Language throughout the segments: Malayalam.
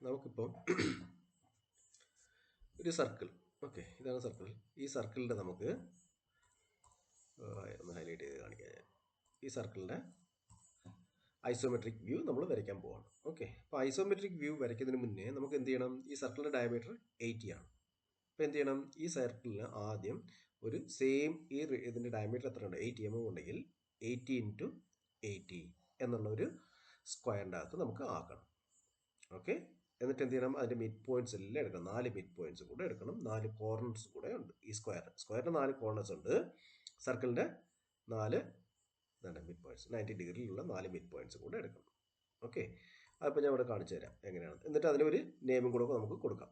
നമുക്കിപ്പോൾ ഒരു സർക്കിൾ, ഓക്കെ, ഇതാണ് സർക്കിൾ. ഈ സർക്കിളിൻ്റെ നമുക്ക് ഒന്ന് ഹൈലൈറ്റ് ചെയ്ത് കാണിക്കാം ഞാൻ. ഈ സർക്കിളിൻ്റെ ഐസോമെട്രിക് വ്യൂ നമ്മൾ വരയ്ക്കാൻ പോവാണ്. ഓക്കെ, അപ്പോൾ ഐസോമെട്രിക് വ്യൂ വരയ്ക്കുന്നതിന് മുന്നേ നമുക്ക് എന്ത് ചെയ്യണം? ഈ സർക്കിളിൻ്റെ ഡയമീറ്റർ 80 ആണ്. അപ്പോൾ എന്ത് ചെയ്യണം? ഈ സർക്കിളിന് ആദ്യം ഒരു സെയിം ഇതിൻ്റെ ഡയമീറ്റർ എത്ര ഉണ്ട്? 80 mm ഉണ്ടെങ്കിൽ 80 × 80 എന്നുള്ള ഒരു സ്ക്വയറിൻ്റെ അകത്ത് നമുക്ക് ആക്കണം. ഓക്കെ, എന്നിട്ട് എന്ത് ചെയ്യണം? അതിൻ്റെ മിഡ് പോയിന്റ്സ് എല്ലാം എടുക്കണം. 4 മിഡ് പോയിന്റ്സ് കൂടെ എടുക്കണം. 4 കോർണേഴ്സ് കൂടെ ഉണ്ട് ഈ സ്ക്വയറിന് 4 കോർണേഴ്സ് ഉണ്ട്. സർക്കിളിൻ്റെ 4 മിഡ് പോയിന്റ്സ് 90 ഡിഗ്രിയിലുള്ള 4 മിഡ് പോയിന്റ്സ് കൂടെ എടുക്കണം. ഓക്കെ, അതിപ്പോൾ ഞാൻ ഇവിടെ കാണിച്ചു തരാം എങ്ങനെയാണ്. എന്നിട്ട് അതിനൊരു നെയിമും കൂടെ നമുക്ക് കൊടുക്കാം.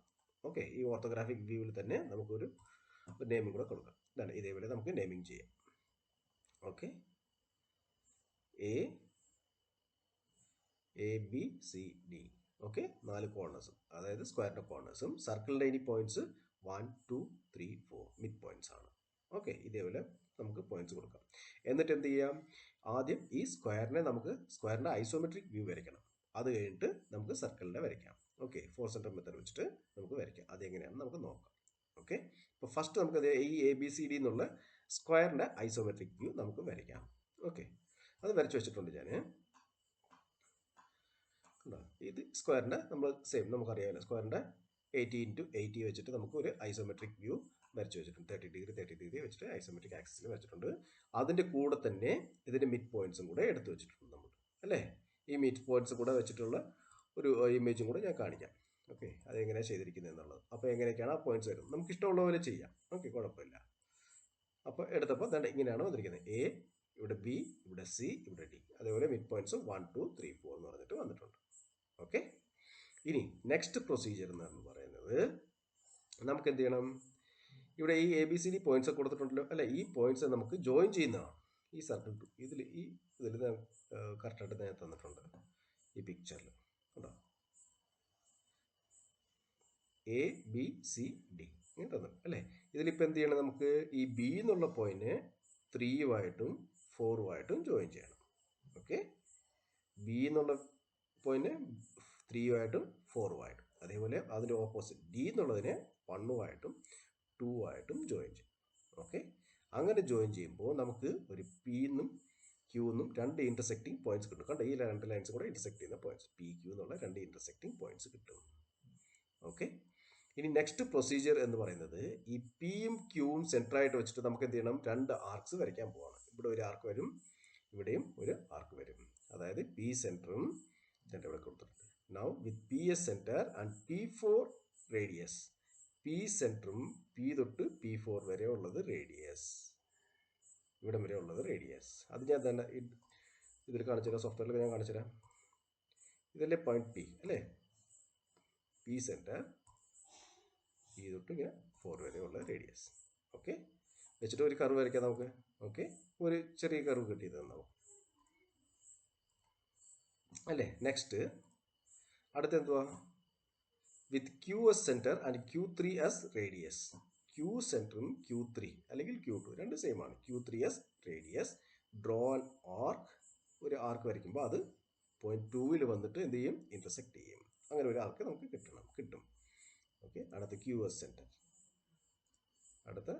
ഓക്കെ, ഈ ഓർത്തോഗ്രാഫിക് വ്യൂവിൽ തന്നെ നമുക്കൊരു നെയിമും കൂടെ കൊടുക്കാം. ഇതാണ്, ഇതേപോലെ നമുക്ക് നെയിമിങ് ചെയ്യാം. Okay, A B C D. Okay, 4 കോർണേഴ്സും, അതായത് സ്ക്വയറിൻ്റെ കോർണേഴ്സും. സർക്കിളിൻ്റെ ഇനി പോയിന്റ്സ് 1 2 3 4 മിഡ് പോയിന്റ്സ് ആണ്. ഓക്കെ, ഇതേപോലെ നമുക്ക് പോയിന്റ്സ് കൊടുക്കാം. എന്നിട്ട് എന്ത് ചെയ്യാം? ആദ്യം ഈ സ്ക്വയറിൻ്റെ ഐസോമെട്രിക് വ്യൂ വരയ്ക്കണം. അത് കഴിഞ്ഞിട്ട് നമുക്ക് സർക്കിളിൻ്റെ വരയ്ക്കാം. ഓക്കെ, 4 സെൻറ്റർ മെത്തേഡ് വെച്ചിട്ട് നമുക്ക് വരയ്ക്കാം. അതെങ്ങനെയാണെന്ന് നമുക്ക് നോക്കാം. ഓക്കെ, അപ്പോൾ ഫസ്റ്റ് നമുക്ക് ഈ എ ബി സി ഡി എന്നുള്ള സ്ക്വയറിൻ്റെ ഐസോമെട്രിക് വ്യൂ നമുക്ക് വരയ്ക്കാം. ഓക്കെ, അത് വരച്ച് വെച്ചിട്ടുണ്ട് ഞാൻ. ഇത് സ്ക്വയറിൻ്റെ നമ്മൾ സെയിം നമുക്കറിയാമല്ലോ, സ്ക്വയറിൻ്റെ 80 × 80 വെച്ചിട്ട് നമുക്ക് ഒരു ഐസോമെട്രിക് വ്യൂ വരച്ച് വെച്ചിട്ടുണ്ട്. 30 ഡിഗ്രി വെച്ചിട്ട് ഐസോമെട്രിക് ആക്സിസിൽ വെച്ചിട്ടുണ്ട്. അതിൻ്റെ കൂടെ തന്നെ ഇതിൻ്റെ മിഡ് പോയിന്റ്സും കൂടെ എടുത്ത് വെച്ചിട്ടുണ്ട് നമ്മൾ, അല്ലേ? ഈ മിഡ് പോയിന്റ്സ് കൂടെ വെച്ചിട്ടുള്ള ഒരു ഇമേജും കൂടെ ഞാൻ കാണിക്കാം. ഓക്കെ, അതെങ്ങനെയാണ് ചെയ്തിരിക്കുന്നത് എന്നുള്ളത്. അപ്പോൾ എങ്ങനെയൊക്കെയാണ് ആ പോയിന്റ്സ് വരുന്നത് നമുക്ക് ഇഷ്ടമുള്ള പോലെ ചെയ്യാം. ഓക്കെ, കുഴപ്പമില്ല. അപ്പോൾ എടുത്തപ്പോൾ ഇങ്ങനെയാണ് വന്നിരിക്കുന്നത്. എ, ഇവിടെ ബി, ഇവിടെ സി, ഇവിടെ ഡി. അതേപോലെ മിഡ് പോയിന്റ്സ് 1 2 3 4 എന്ന് പറഞ്ഞിട്ട് വന്നിട്ടുണ്ട്. ഓക്കെ, ഇനി നെക്സ്റ്റ് പ്രൊസീജിയർ എന്ന് പറയുന്നത് നമുക്ക് എന്ത് ചെയ്യണം? ഇവിടെ ഈ A B C D points കൊടുത്തിട്ടുണ്ടല്ലോ, അല്ലെ? ഈ പോയിന്റ്സ് നമുക്ക് ജോയിൻ ചെയ്യുന്നതാണ്. ഈ സർക്കിൾ ഇതിൽ കറക്റ്റായിട്ട് ഞാൻ തന്നിട്ടുണ്ട് ഈ പിക്ചറിൽ. കേട്ടോ, എ ബി സി ഡി ഇങ്ങനെ തന്നു, അല്ലേ? ഇതിലിപ്പോൾ എന്ത് ചെയ്യണം? നമുക്ക് ഈ ബി എന്നുള്ള പോയിന്റ് 3-ഉമായിട്ടും 4-ഉമായിട്ടും ജോയിൻ ചെയ്യണം. ഓക്കെ, ബി എന്നുള്ള പോയിന്റ് 3-ഉമായിട്ടും 4-ഉമായിട്ടും. അതേപോലെ അതിൻ്റെ ഓപ്പോസിറ്റ് ഡി എന്നുള്ളതിനെ 1-ഉമായിട്ടും 2-ആയിട്ടും ജോയിൻ ചെയ്യും. ഓക്കെ, അങ്ങനെ ജോയിൻ ചെയ്യുമ്പോൾ നമുക്ക് ഒരു പി എന്നും ക്യൂ എന്നും 2 ഇൻ്റർസെക്റ്റിംഗ് പോയിന്റ്സ് കിട്ടും. കണ്ടോ, ഈ 2 ലൈൻസ് കൂടെ ഇൻ്റർസെക്ട് ചെയ്യുന്ന പോയിന്റ്സ് പി ക്യൂ എന്നുള്ള 2 ഇൻ്റർസെക്റ്റിംഗ് പോയിന്റ്സ് കിട്ടും. ഓക്കെ, ഇനി നെക്സ്റ്റ് പ്രൊസീജിയർ എന്ന് പറയുന്നത് ഈ പിയും ക്യൂവും സെൻറ്ററായിട്ട് വെച്ചിട്ട് നമുക്ക് എന്ത് ചെയ്യണം? 2 ആർക്സ് വരയ്ക്കാൻ പോവാണ്. ഇവിടെ ഒരു ആർക്ക് വരും, ഇവിടെയും ഒരു ആർക്ക് വരും. അതായത് പി സെൻറ്ററും ഇവിടെ കൊടുത്തിട്ടുണ്ട്. Now with P S centre and P4 radius. P സെൻറ്ററും പി തൊട്ട് P4 വരെ ഉള്ളത് റേഡിയസ്, ഇവിടം വരെ ഉള്ളത് റേഡിയസ്. അത് ഞാൻ തന്നെ ഇതിൽ കാണിച്ചുതരാം, സോഫ്റ്റ്വെയറിൽ ഞാൻ കാണിച്ചുതരാം. ഇതല്ലേ പോയിന്റ് പി, അല്ലേ? പി സെൻറ്റർ, പി തൊട്ട് ഇങ്ങനെ 4 വരെ ഉള്ള റേഡിയസ്. ഓക്കെ, വെച്ചിട്ട് ഒരു കർവ് വരയ്ക്കാം നമുക്ക്. ഓക്കെ, ഒരു ചെറിയ കർവ് കിട്ടിയത് നമുക്ക്, അല്ലേ? നെക്സ്റ്റ് അടുത്ത എന്തുവാ? With Q S centre and Q3 S radius. Q സെൻറ്ററും Q3 അല്ലെങ്കിൽ Q2 രണ്ട് സെയിം ആണ്. Q3 S radius. Draw an arc. ഒരു ആർക്ക് വരയ്ക്കുമ്പോൾ അത് പോയിന്റ് 2-ൽ വന്നിട്ട് എന്ത് ചെയ്യും? ഇൻ്റർസെക്ട് ചെയ്യും. അങ്ങനെ ഒരു ആർക്ക് നമുക്ക് കിട്ടും. ഓക്കെ, അടുത്ത ക്യൂ എസ് സെൻറ്റർ, അടുത്ത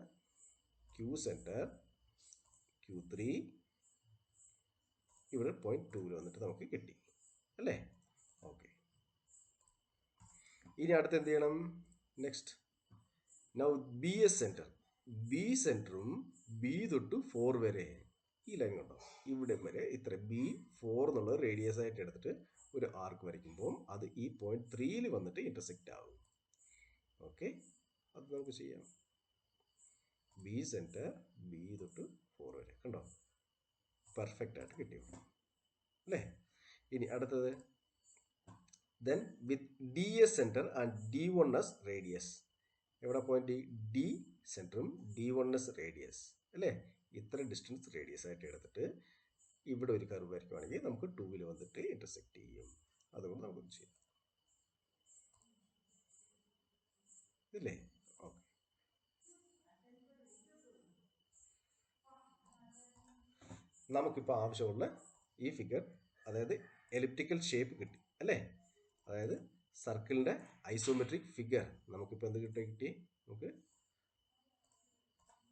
ക്യൂ സെൻറ്റർ Q3, ഇവിടെ പോയിന്റ് 2-ൽ വന്നിട്ട് നമുക്ക് കിട്ടി, അല്ലേ? ഓക്കെ, ഇനി അടുത്ത് എന്ത് ചെയ്യണം? Next now B S centre. B സെൻറ്ററും ബി തൊട്ട് 4 വരെ ഈ ലൈൻ കണ്ടോ, ഇവിടെ വരെ ഇത്ര B4 എന്നുള്ളത് റേഡിയസ് ആയിട്ട് എടുത്തിട്ട് ഒരു ആർക്ക് വരയ്ക്കുമ്പോൾ അത് ഈ പോയിന്റ് 3-ൽ വന്നിട്ട് ഇൻ്റർസെക്റ്റ് ആകും. ഓക്കെ, അത് നമുക്ക് ചെയ്യാം. ബി സെൻറ്റർ ബി തൊട്ട് 4 വരെ കണ്ടോ, പെർഫെക്റ്റ് ആയിട്ട് കിട്ടി, അല്ലേ? ഇനി അടുത്തത് then with D S centre and D1S radius. എവിടെ പോയിന്റ്? ഡി സെൻറ്ററും D1S റേഡിയസ്, അല്ലേ? ഇത്ര ഡിസ്റ്റൻസ് റേഡിയസ് ആയിട്ട് എടുത്തിട്ട് ഇവിടെ ഒരു കർവ് വരയ്ക്കുവാണെങ്കിൽ നമുക്ക് 2-ൽ വന്നിട്ട് ഇൻ്റർസെക്ട് ചെയ്യും. അതുകൊണ്ട് നമുക്ക് ചെയ്യാം, ഇല്ലേ? ഓക്കെ, നമുക്കിപ്പോൾ ആവശ്യമുള്ള ഈ ഫിഗർ, അതായത് എലിപ്റ്റിക്കൽ ഷേപ്പ് കിട്ടി, അല്ലേ? അതായത് സർക്കിളിൻ്റെ ഐസോമെട്രിക് ഫിഗർ നമുക്കിപ്പോൾ എന്ത് കിട്ടി? നമുക്ക്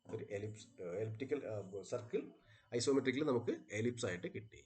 ഒരു എലിപ്റ്റിക്കൽ സർക്കിൾ ഐസോമെട്രിക്കിൽ നമുക്ക് എലിപ്സ് ആയിട്ട് കിട്ടി.